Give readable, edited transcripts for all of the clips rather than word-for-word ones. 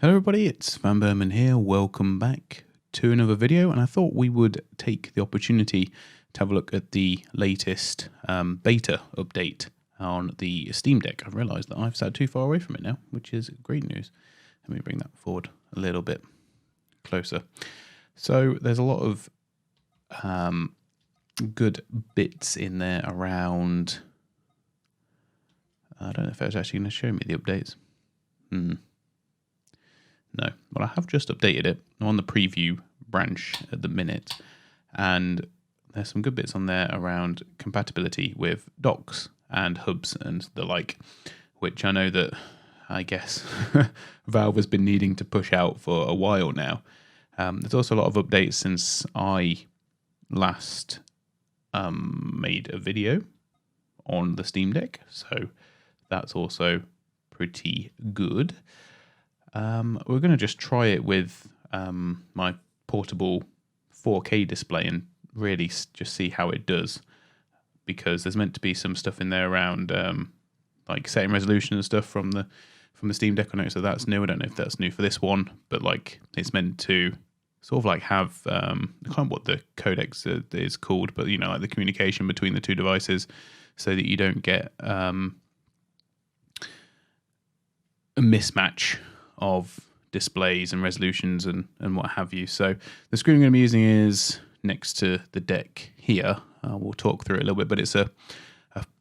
Hello everybody, it's vanburman here. Welcome back to another video, and I thought we would take the opportunity to have a look at the latest beta update on the Steam Deck. I've realised that I've sat too far away from it now, which is great news. Let me bring that forward a little bit closer. So there's a lot of good bits in there around. I don't know if it's actually going to show me the updates. No, but I have just updated it. I'm on the preview branch at the minute, and there's some good bits on there around compatibility with docks and hubs and the like, which I know that I guess Valve has been needing to push out for a while now. There's also a lot of updates since I last made a video on the Steam Deck, so that's also pretty good. We're going to just try it with my portable 4K display and really just see how it does, because there's meant to be some stuff in there around like setting resolution and stuff from the Steam Deck. I noticed that that's new. I don't know if that's new for this one, but like it's meant to sort of like have I can't remember what the codec is called, but you know, like the communication between the two devices, so that you don't get a mismatch of displays and resolutions and what have you. So the screen I'm going to be using is next to the deck here. We'll talk through it a little bit, but it's a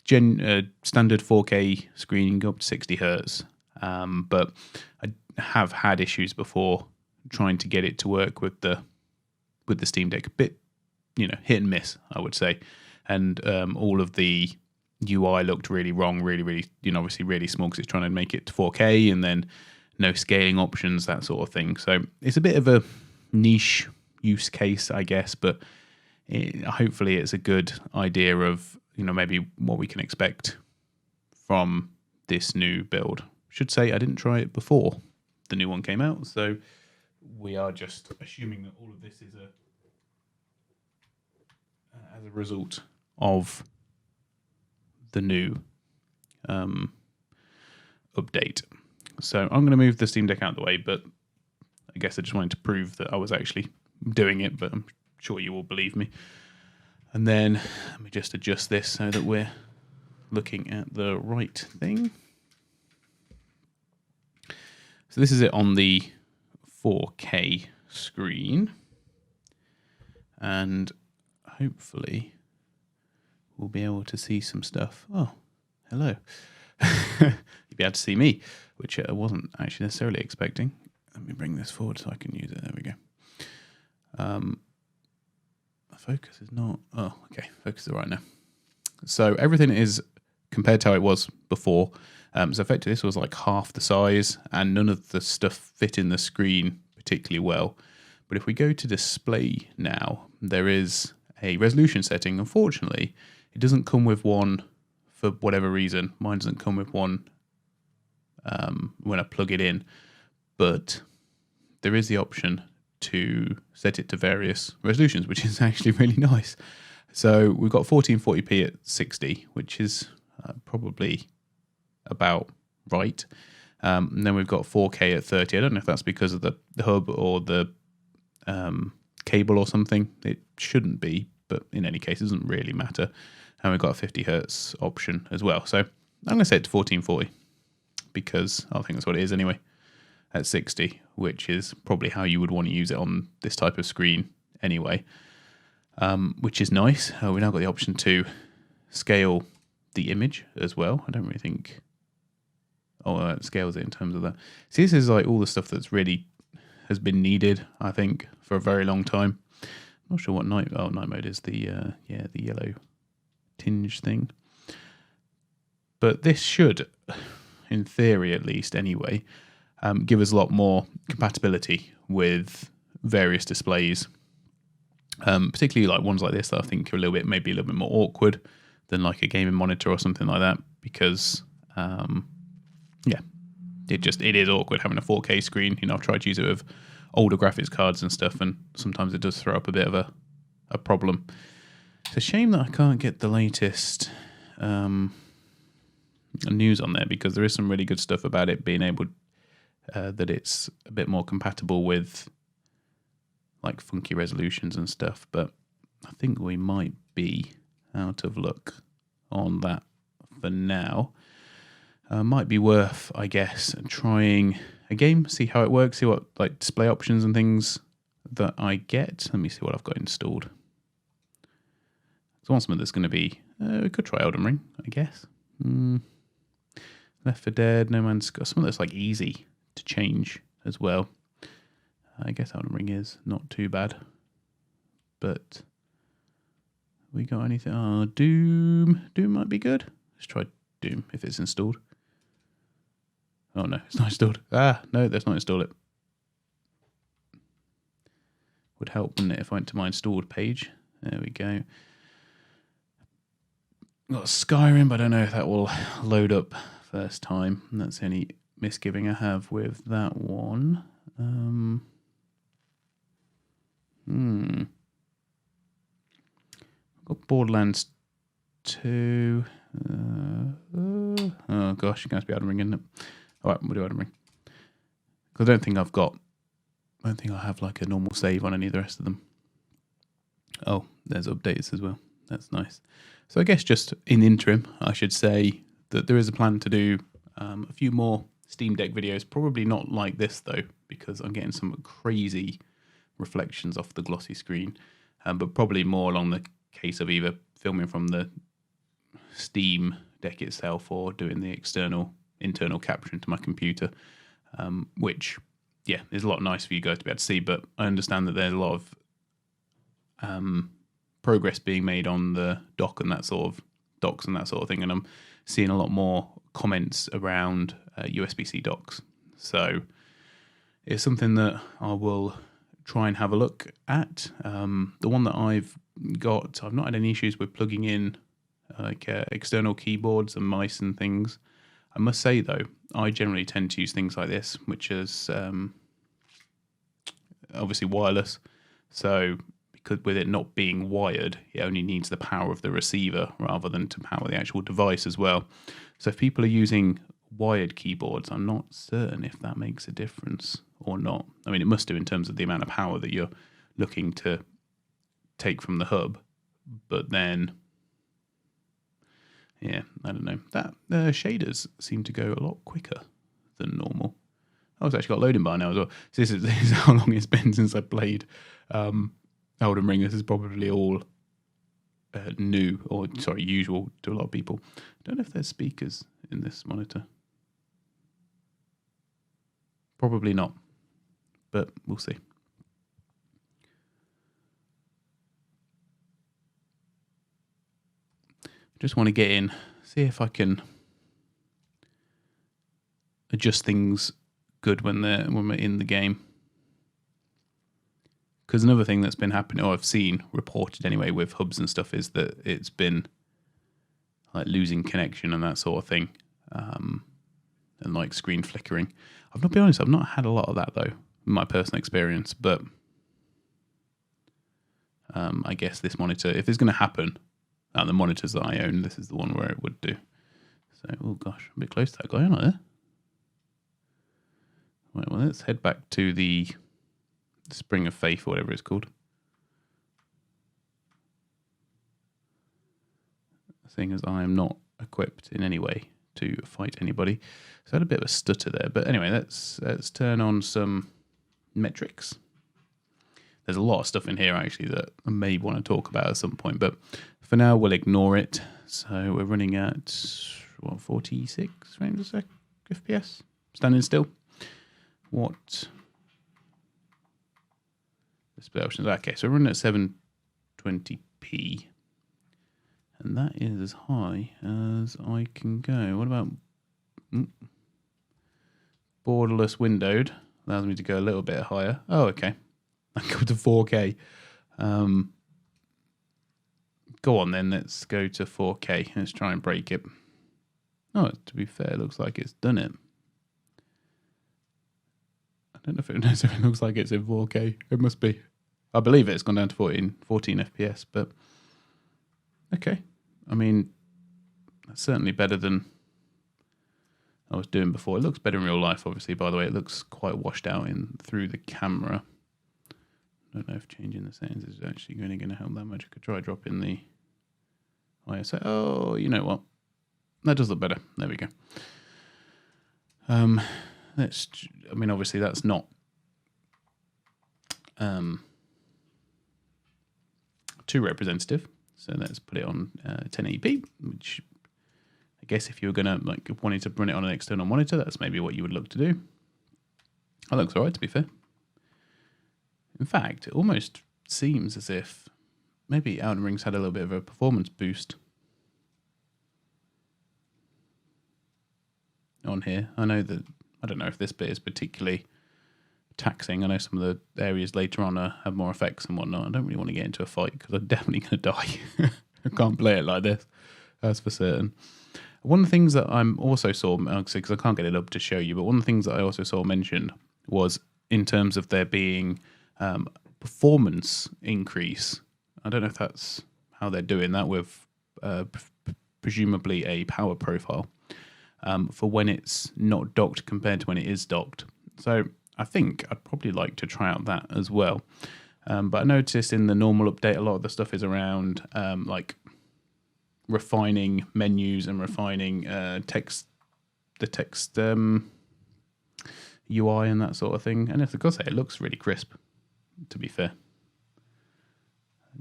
standard 4K screen. You can go up to 60 hertz, but I have had issues before trying to get it to work with the Steam Deck. A bit, hit and miss, I would say, and all of the UI looked really wrong, really, obviously really small because it's trying to make it to 4K, and then no scaling options, that sort of thing. So it's a bit of a niche use case, I guess, but hopefully it's a good idea of, maybe what we can expect from this new build. Should say I didn't try it before the new one came out, so we are just assuming that all of this is as a result of the new update. So I'm going to move the Steam Deck out of the way, but I guess I just wanted to prove that I was actually doing it, but I'm sure you will believe me. And then let me just adjust this so that we're looking at the right thing. So this is it on the 4K screen, and hopefully we'll be able to see some stuff. Oh, hello. You'll be able to see me, which I wasn't actually necessarily expecting. Let me bring this forward so I can use it. There we go. Focus is not... Oh, okay. Focus is all right now. So everything is compared to how it was before. So effectively this was like half the size, and none of the stuff fit in the screen particularly well. But if we go to display now, there is a resolution setting. Unfortunately, it doesn't come with one for whatever reason. Mine doesn't come with one when I plug it in, but there is the option to set it to various resolutions, which is actually really nice. So we've got 1440p at 60, which is probably about right. And then we've got 4K at 30. I don't know if that's because of the hub or the cable or something. It shouldn't be, but in any case, it doesn't really matter. And we've got a 50 hertz option as well. So I'm going to set it to 1440 because I think that's what it is anyway, at 60, which is probably how you would want to use it on this type of screen anyway, which is nice. We now got the option to scale the image as well. I don't really think... Oh, it scales it in terms of that. See, this is like all the stuff that's really has been needed, I think, for a very long time. I'm not sure what night mode is, the yellow tinge thing. But this should, in theory at least anyway, give us a lot more compatibility with various displays, particularly like ones like this that I think are maybe a little bit more awkward than like a gaming monitor or something like that, because it is awkward having a 4K screen. I've tried to use it with older graphics cards and stuff, and sometimes it does throw up a bit of a problem. It's a shame that I can't get the latest news on there, because there is some really good stuff about it being able that it's a bit more compatible with like funky resolutions and stuff, but I think we might be out of luck on that for now. Might be worth, I guess, trying a game, see how it works, see what like display options and things that I get. Let me see what I've got installed. So I want something that's going to be, we could try Elden Ring, I guess. Left 4 Dead, No Man's Sky, something that's like easy to change as well. I guess Elden Ring is not too bad. But we got anything? Oh, Doom. Doom might be good. Let's try Doom if it's installed. Oh no, it's not installed. Ah, no, that's not installed it. Would help, wouldn't it, if I went to my installed page. There we go. Got Skyrim, but I don't know if that will load up first time. And that's the only misgiving I have with that one. Got Borderlands 2. Oh gosh, you're going to be Elden Ring, isn't it? All right, we'll do Elden Ring. Because I don't think I have like a normal save on any of the rest of them. Oh, there's updates as well. That's nice. So I guess just in the interim, I should say that there is a plan to do a few more Steam Deck videos. Probably not like this though, because I'm getting some crazy reflections off the glossy screen. But probably more along the case of either filming from the Steam Deck itself or doing the internal capturing to my computer, which, yeah, is a lot nice for you guys to be able to see. But I understand that there's a lot of progress being made on the docs and that sort of thing, and I'm seeing a lot more comments around USB-C docks. So it's something that I will try and have a look at. The one that I've got, I've not had any issues with plugging in like external keyboards and mice and things. I must say though, I generally tend to use things like this, which is obviously wireless. So because with it not being wired, it only needs the power of the receiver rather than to power the actual device as well. So if people are using wired keyboards, I'm not certain if that makes a difference or not. I mean, it must do in terms of the amount of power that you're looking to take from the hub, but then, yeah, I don't know. That shaders seem to go a lot quicker than normal. Oh, it's actually got loading bar now as well. So this is how long it's been since I played Elden Ring. This is probably all new, or sorry, usual to a lot of people. I don't know if there's speakers in this monitor. Probably not, but we'll see. Just want to get in, see if I can adjust things good when we're in the game. Because another thing that's been happening, or I've seen reported anyway with hubs and stuff, is that it's been like losing connection and that sort of thing, and like screen flickering. I've not been honest, I've not had a lot of that though, in my personal experience. But I guess this monitor, if it's going to happen, the monitors that I own, this is the one where it would do. So, oh gosh, I'm a bit close to that guy, aren't I? Right, well, let's head back to the Spring of Faith, or whatever it's called. Seeing as I am not equipped in any way to fight anybody. So I had a bit of a stutter there. But anyway, let's turn on some metrics. There's a lot of stuff in here actually that I may want to talk about at some point, but for now we'll ignore it. So we're running at 46 frames a sec FPS, standing still. What display options? Okay, so we're running at 720p, and that is as high as I can go. What about borderless windowed? Allows me to go a little bit higher. Oh, okay. I go to 4K. Go on then, let's go to 4K. Let's try and break it. Oh, to be fair, it looks like it's done it. I don't know if it necessarily looks like it's in 4K. It must be. I believe it's gone down to 14 FPS, but okay. I mean, that's certainly better than I was doing before. It looks better in real life, obviously, by the way. It looks quite washed out through the camera. I don't know if changing the settings is actually going to help that much. I could try dropping the ISO. Oh, you know what? That does look better. There we go. Obviously that's not too representative. So let's put it on 1080p, which I guess if you were gonna wanting to run it on an external monitor, that's maybe what you would look to do. That looks alright, to be fair. In fact, it almost seems as if maybe Elden Ring's had a little bit of a performance boost on here. I don't know if this bit is particularly taxing. I know some of the areas later on have more effects and whatnot. I don't really want to get into a fight because I'm definitely going to die. I can't play it like this, that's for certain. One of the things that I'm also saw, because I can't get it up to show you, but one of the things that I also saw mentioned was in terms of there being performance increase. I don't know if that's how they're doing that with presumably a power profile for when it's not docked compared to when it is docked. So I think I'd probably like to try out that as well. But I noticed in the normal update, a lot of the stuff is around refining menus and refining the text UI and that sort of thing. And if I gotta say, it looks really crisp, to be fair.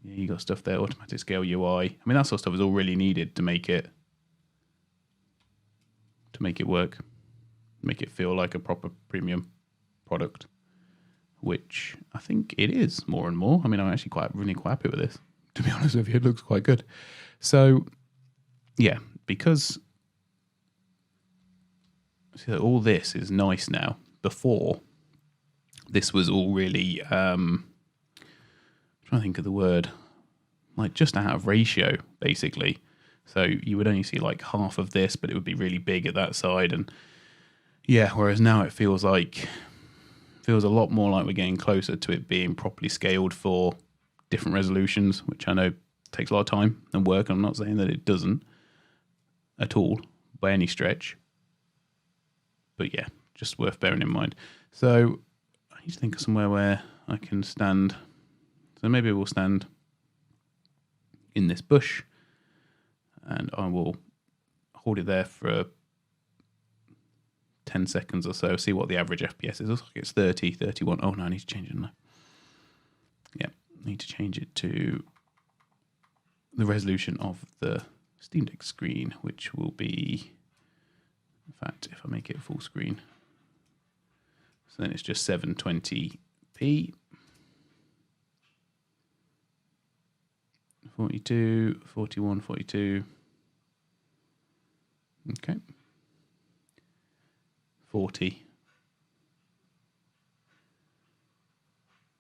Yeah, you got stuff there, automatic scale UI. I mean, that sort of stuff is all really needed to make it work, make it feel like a proper premium product, which I think it is more and more. I mean, I'm actually really quite happy with this, to be honest with you. It looks quite good. So yeah, because all this is nice now. Before, this was all really I'm trying to think of the word, like just out of ratio, basically. So you would only see like half of this, but it would be really big at that side. And yeah, whereas now it feels a lot more like we're getting closer to it being properly scaled for different resolutions, which I know takes a lot of time and work. I'm not saying that it doesn't at all by any stretch. But yeah, just worth bearing in mind. So I need to think of somewhere where I can stand. So maybe we'll stand in this bush and I will hold it there for 10 seconds or so, see what the average FPS is. It looks like it's 30, 31. Oh no, I need to change it now. Yeah, I need to change it to the resolution of the Steam Deck screen, which will be, in fact, if I make it full screen, so then it's just 720p. 42, 41, 42. Okay. 40.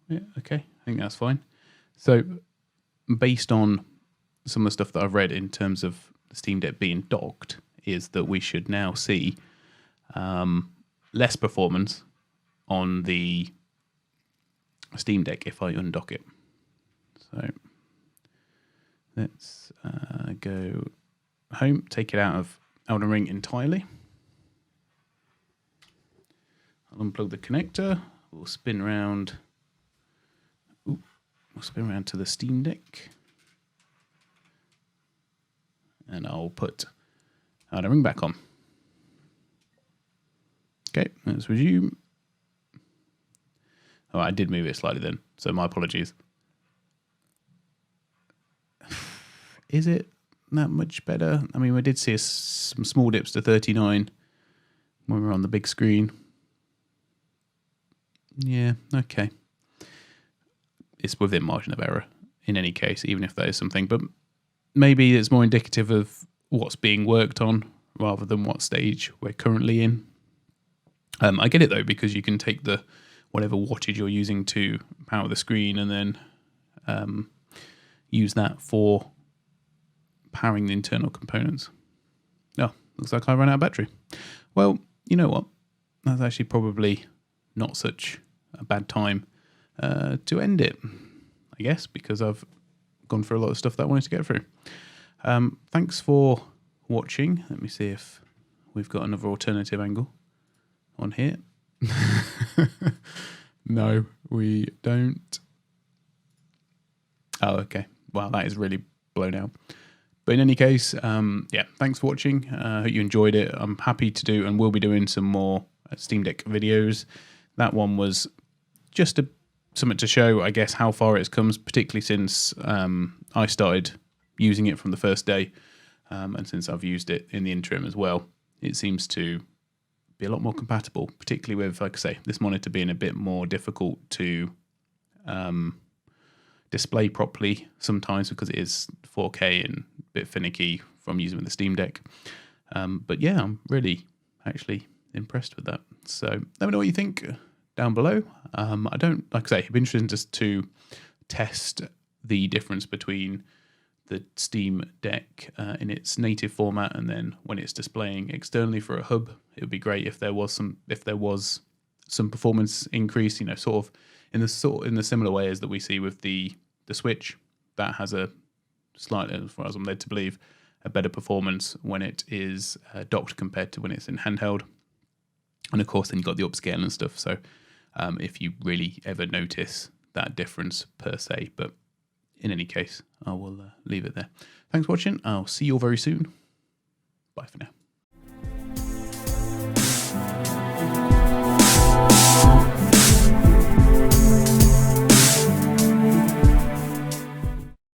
Yeah, okay. I think that's fine. So based on some of the stuff that I've read in terms of the Steam Deck being docked, is that we should now see less performance on the Steam Deck if I undock it. So let's go home, take it out of Elden Ring entirely. I'll unplug the connector. We'll spin around. We'll spin around to the Steam Deck. And I'll put Elden Ring back on. Okay, let's resume. Oh, I did move it slightly then, so my apologies. Is it that much better? I mean, we did see some small dips to 39 when we were on the big screen. Yeah, okay. It's within margin of error in any case, even if that is something. But maybe it's more indicative of what's being worked on rather than what stage we're currently in. I get it though, because you can take the whatever wattage you're using to power the screen and then use that for powering the internal components. Oh, looks like I ran out of battery. Well, you know what? That's actually probably not such a bad time to end it, I guess, because I've gone through a lot of stuff that I wanted to get through. Thanks for watching. Let me see if we've got another alternative angle on here. No, we don't. Oh, okay. Wow, that is really blown out. But in any case, yeah, thanks for watching. I hope you enjoyed it. I'm happy to do and will be doing some more Steam Deck videos. That one was just something to show, I guess, how far it's come, particularly since I started using it from the first day, and since I've used it in the interim as well. It seems to be a lot more compatible, particularly with, like I say, this monitor being a bit more difficult to display properly sometimes because it is 4K and a bit finicky from using with the Steam Deck. But yeah, I'm really actually impressed with that. So let me know what you think down below. I don't, like I say, it'd be interesting just to test the difference between the Steam Deck in its native format and then when it's displaying externally for a hub. It would be great if there was some performance increase, you know, sort of in the similar way as that we see with the Switch. That has a slightly, as far as I'm led to believe, a better performance when it is docked compared to when it's in handheld. And of course, then you've got the upscale and stuff. So if you really ever notice that difference per se, but in any case, I will leave it there. Thanks for watching. I'll see you all very soon. Bye for now.